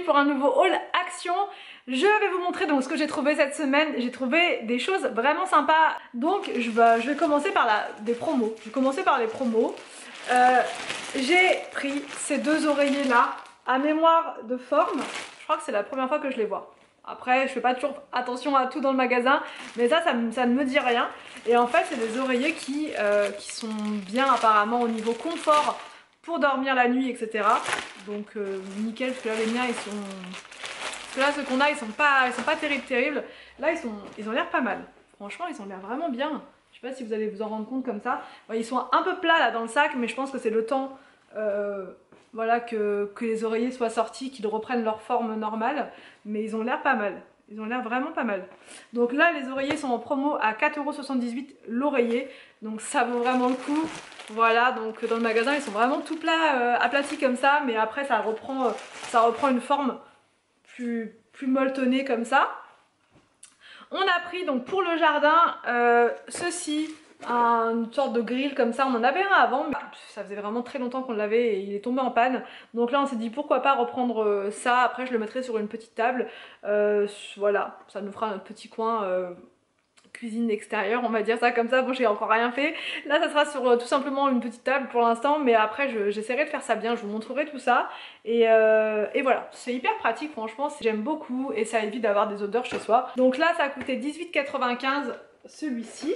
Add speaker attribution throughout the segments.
Speaker 1: pour un nouveau haul action. Je vais vous montrer donc ce que j'ai trouvé cette semaine. J'ai trouvé des choses vraiment sympas. Donc je vais commencer par des promos. Je vais commencer par les promos. J'ai pris ces deux oreillers là à mémoire de forme. Je crois que c'est la première fois que je les vois. Après, je fais pas toujours attention à tout dans le magasin, mais ça ne me dit rien. Et en fait, c'est des oreillers qui sont bien apparemment au niveau confort pour dormir la nuit, etc. Donc nickel, parce que là les miens ils sont... Parce que là ceux qu'on a ils sont pas terribles. Là ils ont l'air pas mal. Franchement ils ont l'air vraiment bien. Je sais pas si vous allez vous en rendre compte comme ça. Bon, ils sont un peu plats là dans le sac, mais je pense que c'est le temps voilà, que les oreillers soient sortis, qu'ils reprennent leur forme normale. Mais ils ont l'air pas mal. Ils ont l'air vraiment pas mal. Donc là les oreillers sont en promo à 4,78 € l'oreiller. Donc ça vaut vraiment le coup. Voilà, donc dans le magasin ils sont vraiment tout plats, aplatis comme ça, mais après ça reprend une forme plus molletonnée comme ça. On a pris donc pour le jardin ceci, une sorte de grill comme ça. On en avait un avant, mais ça faisait vraiment très longtemps qu'on l'avait et il est tombé en panne. Donc là on s'est dit pourquoi pas reprendre ça. Après je le mettrai sur une petite table. Voilà, ça nous fera notre petit coin cuisine extérieure, on va dire ça comme ça. Bon, j'ai encore rien fait. Là ça sera sur tout simplement une petite table pour l'instant, mais après j'essaierai de faire ça bien, je vous montrerai tout ça. Et voilà, c'est hyper pratique franchement, j'aime beaucoup et ça évite d'avoir des odeurs chez soi. Donc là ça a coûté 18,95 € celui-ci.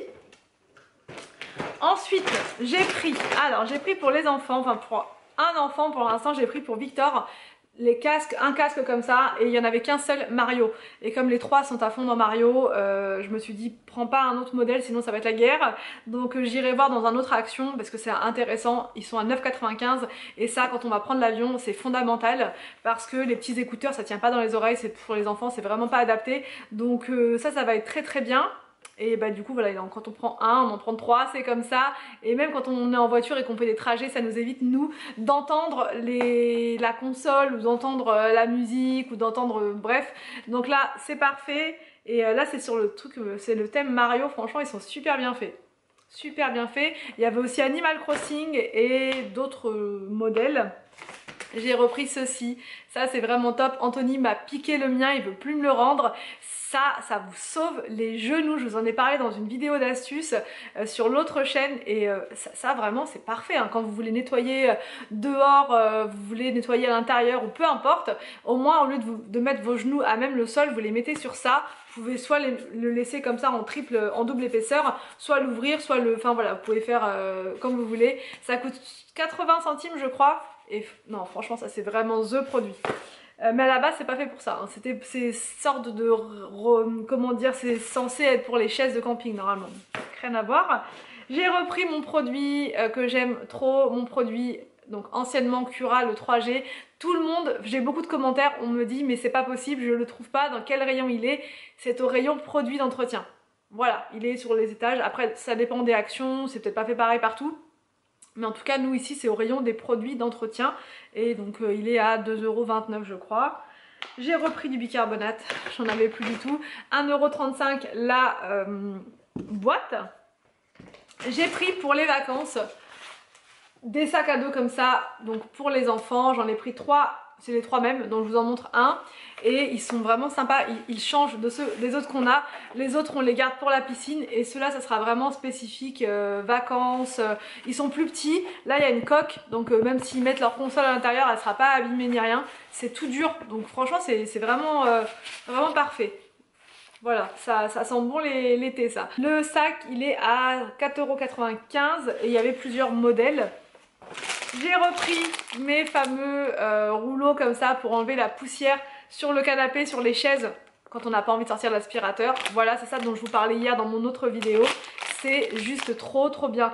Speaker 1: Ensuite j'ai pris pour les enfants, enfin pour un enfant pour l'instant, j'ai pris pour Victor les casques, un casque comme ça, et il n'y en avait qu'un seul Mario. Et comme les trois sont à fond dans Mario, je me suis dit prends pas un autre modèle sinon ça va être la guerre. Donc j'irai voir dans un autre action parce que c'est intéressant. Ils sont à 9,95 € et ça quand on va prendre l'avion c'est fondamental parce que les petits écouteurs ça tient pas dans les oreilles, c'est pour les enfants, c'est vraiment pas adapté. Donc ça va être très très bien. Et bah du coup voilà, quand on prend un, on en prend trois, c'est comme ça. Et même quand on est en voiture et qu'on fait des trajets, ça nous évite nous d'entendre la console ou d'entendre la musique ou d'entendre bref. Donc là c'est parfait. Et là c'est sur le truc, c'est le thème Mario, franchement ils sont super bien faits. Super bien faits. Il y avait aussi Animal Crossing et d'autres modèles. J'ai repris ceci, ça c'est vraiment top. Anthony m'a piqué le mien, il veut plus me le rendre. Ça vous sauve les genoux, je vous en ai parlé dans une vidéo d'astuce sur l'autre chaîne et ça vraiment c'est parfait hein. Quand vous voulez nettoyer dehors, vous voulez nettoyer à l'intérieur ou peu importe, au moins au lieu de mettre vos genoux à même le sol, vous les mettez sur ça. Vous pouvez soit le laisser comme ça en double épaisseur, soit l'ouvrir, soit enfin voilà, vous pouvez faire comme vous voulez. Ça coûte 80 centimes je crois. Et non franchement ça c'est vraiment THE produit. Mais à la base c'est pas fait pour ça, hein. C'est sorte de... comment dire, c'est censé être pour les chaises de camping normalement. Rien à voir. J'ai repris mon produit que j'aime trop, mon produit donc anciennement Cura, le 3G. Tout le monde, j'ai beaucoup de commentaires, on me dit mais c'est pas possible, je le trouve pas, dans quel rayon il est? C'est au rayon produits d'entretien. Voilà, il est sur les étages, après ça dépend des actions, c'est peut-être pas fait pareil partout. Mais en tout cas nous ici c'est au rayon des produits d'entretien et donc il est à 2,29 € je crois. J'ai repris du bicarbonate, j'en avais plus du tout. 1,35 € la boîte. J'ai pris pour les vacances des sacs à dos comme ça, donc pour les enfants, j'en ai pris 3, c'est les 3 mêmes, donc je vous en montre un. Et ils sont vraiment sympas, ils changent des autres qu'on a. Les autres on les garde pour la piscine et ceux-là ça sera vraiment spécifique vacances. Ils sont plus petits, là il y a une coque, donc même s'ils mettent leur console à l'intérieur elle sera pas abîmée ni rien. C'est tout dur, donc franchement c'est vraiment, vraiment parfait. Voilà, ça sent bon l'été ça. Le sac il est à 4,95 € et il y avait plusieurs modèles. J'ai repris mes fameux rouleaux comme ça pour enlever la poussière sur le canapé, sur les chaises quand on n'a pas envie de sortir l'aspirateur. Voilà, c'est ça dont je vous parlais hier dans mon autre vidéo. C'est juste trop bien.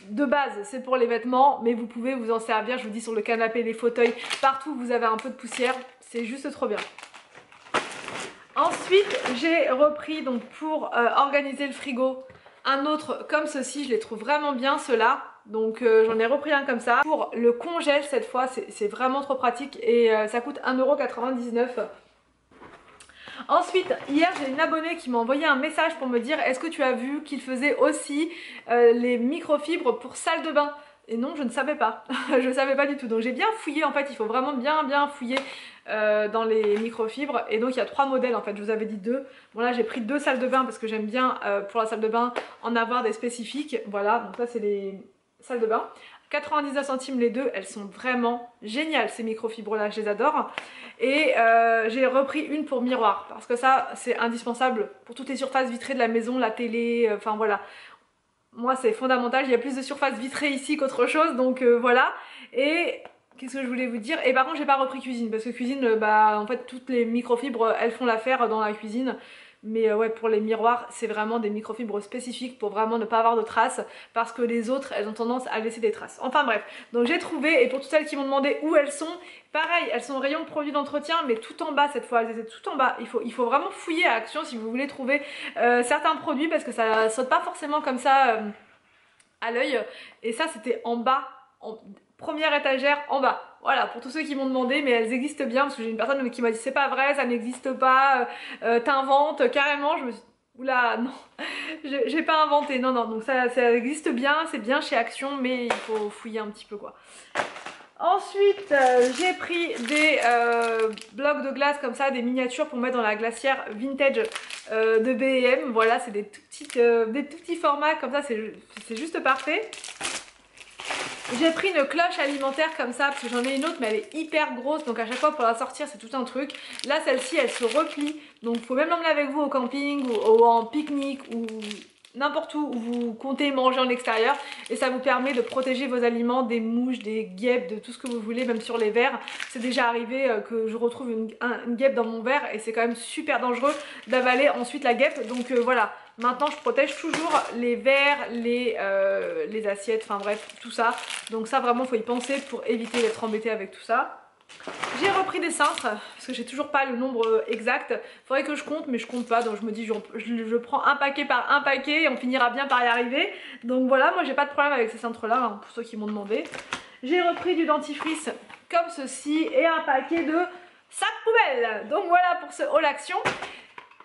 Speaker 1: De base c'est pour les vêtements mais vous pouvez vous en servir, je vous dis, sur le canapé, les fauteuils, partout où vous avez un peu de poussière, c'est juste trop bien. Ensuite j'ai repris donc pour organiser le frigo un autre comme ceci, je les trouve vraiment bien ceux-là. Donc j'en ai repris un comme ça. Pour le congèle cette fois, c'est vraiment trop pratique et ça coûte 1,99 €. Ensuite, hier j'ai une abonnée qui m'a envoyé un message pour me dire est-ce que tu as vu qu'il faisait aussi les microfibres pour salle de bain. Et non, je ne savais pas, je ne savais pas du tout. Donc j'ai bien fouillé, en fait, il faut vraiment bien fouiller dans les microfibres. Et donc il y a 3 modèles en fait, je vous avais dit 2. Bon là j'ai pris 2 salles de bain parce que j'aime bien pour la salle de bain en avoir des spécifiques. Voilà, donc là c'est les salles de bain. 99 centimes les deux, elles sont vraiment géniales ces microfibres là, je les adore. Et j'ai repris une pour miroir parce que ça c'est indispensable pour toutes les surfaces vitrées de la maison, la télé, enfin voilà. Moi c'est fondamental, il y a plus de surface vitrée ici qu'autre chose, donc voilà. Et qu'est-ce que je voulais vous dire? Et par contre j'ai pas repris cuisine, parce que cuisine, bah en fait toutes les microfibres elles font l'affaire dans la cuisine. Mais ouais, pour les miroirs c'est vraiment des microfibres spécifiques pour vraiment ne pas avoir de traces, parce que les autres elles ont tendance à laisser des traces. Enfin bref, donc j'ai trouvé, et pour toutes celles qui m'ont demandé où elles sont, pareil, elles sont au rayon produits d'entretien, mais tout en bas cette fois, elles étaient tout en bas. Il faut vraiment fouiller à Action si vous voulez trouver certains produits, parce que ça saute pas forcément comme ça à l'œil. Et ça c'était en bas, en première étagère en bas. Voilà, pour tous ceux qui m'ont demandé, mais elles existent bien, parce que j'ai une personne qui m'a dit c'est pas vrai, ça n'existe pas, t'inventes carrément. Je me suis dit, oula, non, j'ai pas inventé, non, non, donc ça existe bien, c'est bien chez Action, mais il faut fouiller un petit peu quoi. Ensuite, j'ai pris des blocs de glace comme ça, des miniatures pour mettre dans la glacière vintage de B&M. Voilà, c'est des tout petits formats comme ça, c'est juste parfait. J'ai pris une cloche alimentaire comme ça parce que j'en ai une autre mais elle est hyper grosse, donc à chaque fois pour la sortir c'est tout un truc. Là celle-ci elle se replie, donc vous pouvez même l'emmener avec vous au camping ou en pique-nique ou n'importe où vous comptez manger en extérieur, et ça vous permet de protéger vos aliments des mouches, des guêpes, de tout ce que vous voulez, même sur les verres. C'est déjà arrivé que je retrouve une guêpe dans mon verre et c'est quand même super dangereux d'avaler ensuite la guêpe, donc voilà. Maintenant je protège toujours les verres, les assiettes, enfin bref tout ça, donc ça vraiment faut y penser pour éviter d'être embêté avec tout ça. J'ai repris des cintres parce que j'ai toujours pas le nombre exact, faudrait que je compte mais je compte pas, donc je me dis je prends un paquet par un paquet et on finira bien par y arriver. Donc voilà, moi j'ai pas de problème avec ces cintres là, hein, pour ceux qui m'ont demandé. J'ai repris du dentifrice comme ceci et un paquet de sacs poubelles. Donc voilà pour ce haul Action.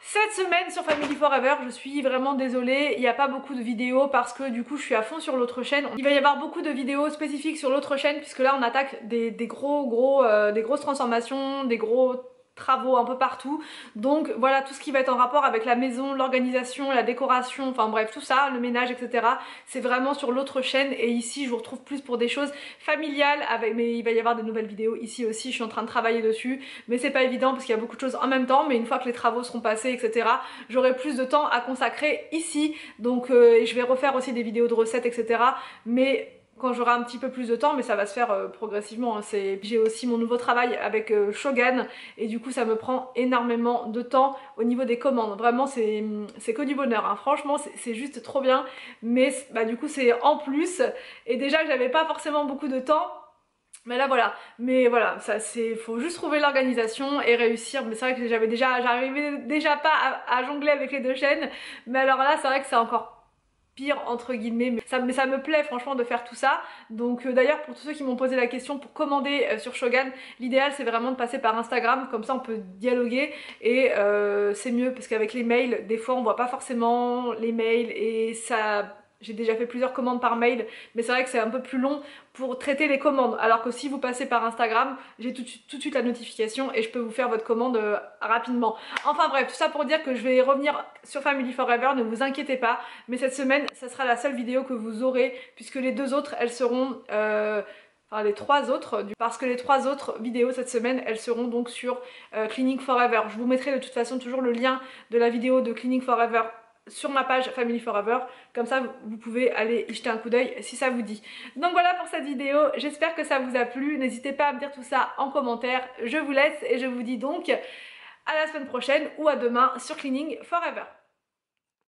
Speaker 1: Cette semaine sur Family Forever, je suis vraiment désolée, il n'y a pas beaucoup de vidéos parce que du coup je suis à fond sur l'autre chaîne. Il va y avoir beaucoup de vidéos spécifiques sur l'autre chaîne puisque là on attaque des grosses transformations, des gros travaux un peu partout. Donc voilà, tout ce qui va être en rapport avec la maison, l'organisation, la décoration, enfin bref tout ça, le ménage, etc. C'est vraiment sur l'autre chaîne, et ici je vous retrouve plus pour des choses familiales, mais il va y avoir des nouvelles vidéos ici aussi, je suis en train de travailler dessus, mais c'est pas évident parce qu'il y a beaucoup de choses en même temps, mais une fois que les travaux seront passés, etc., j'aurai plus de temps à consacrer ici, donc je vais refaire aussi des vidéos de recettes, etc., mais quand j'aurai un petit peu plus de temps, mais ça va se faire progressivement, hein. J'ai aussi mon nouveau travail avec Shogun, et du coup ça me prend énormément de temps au niveau des commandes. Vraiment c'est que du bonheur, hein. Franchement c'est juste trop bien, mais bah, du coup c'est en plus, et déjà que j'avais pas forcément beaucoup de temps. Mais là voilà, mais voilà, faut juste trouver l'organisation et réussir. Mais c'est vrai que j'arrivais déjà pas à jongler avec les deux chaînes, mais alors là c'est vrai que c'est encore pire entre guillemets, mais ça me plaît franchement de faire tout ça. Donc d'ailleurs pour tous ceux qui m'ont posé la question pour commander sur Shogun, l'idéal c'est vraiment de passer par Instagram, comme ça on peut dialoguer, et c'est mieux parce qu'avec les mails des fois on voit pas forcément les mails, et ça... J'ai déjà fait plusieurs commandes par mail, mais c'est vrai que c'est un peu plus long pour traiter les commandes. Alors que si vous passez par Instagram, j'ai tout de suite la notification et je peux vous faire votre commande rapidement. Enfin bref, tout ça pour dire que je vais revenir sur Family Forever, ne vous inquiétez pas. Mais cette semaine, ça sera la seule vidéo que vous aurez, puisque les deux autres, elles seront... Enfin les trois autres, parce que les trois autres vidéos cette semaine elles seront donc sur Cleaning Forever. Je vous mettrai de toute façon toujours le lien de la vidéo de Cleaning Forever sur ma page Family Forever, comme ça vous pouvez aller y jeter un coup d'œil si ça vous dit. Donc voilà pour cette vidéo, j'espère que ça vous a plu, n'hésitez pas à me dire tout ça en commentaire. Je vous laisse et je vous dis donc à la semaine prochaine ou à demain sur Cleaning Forever.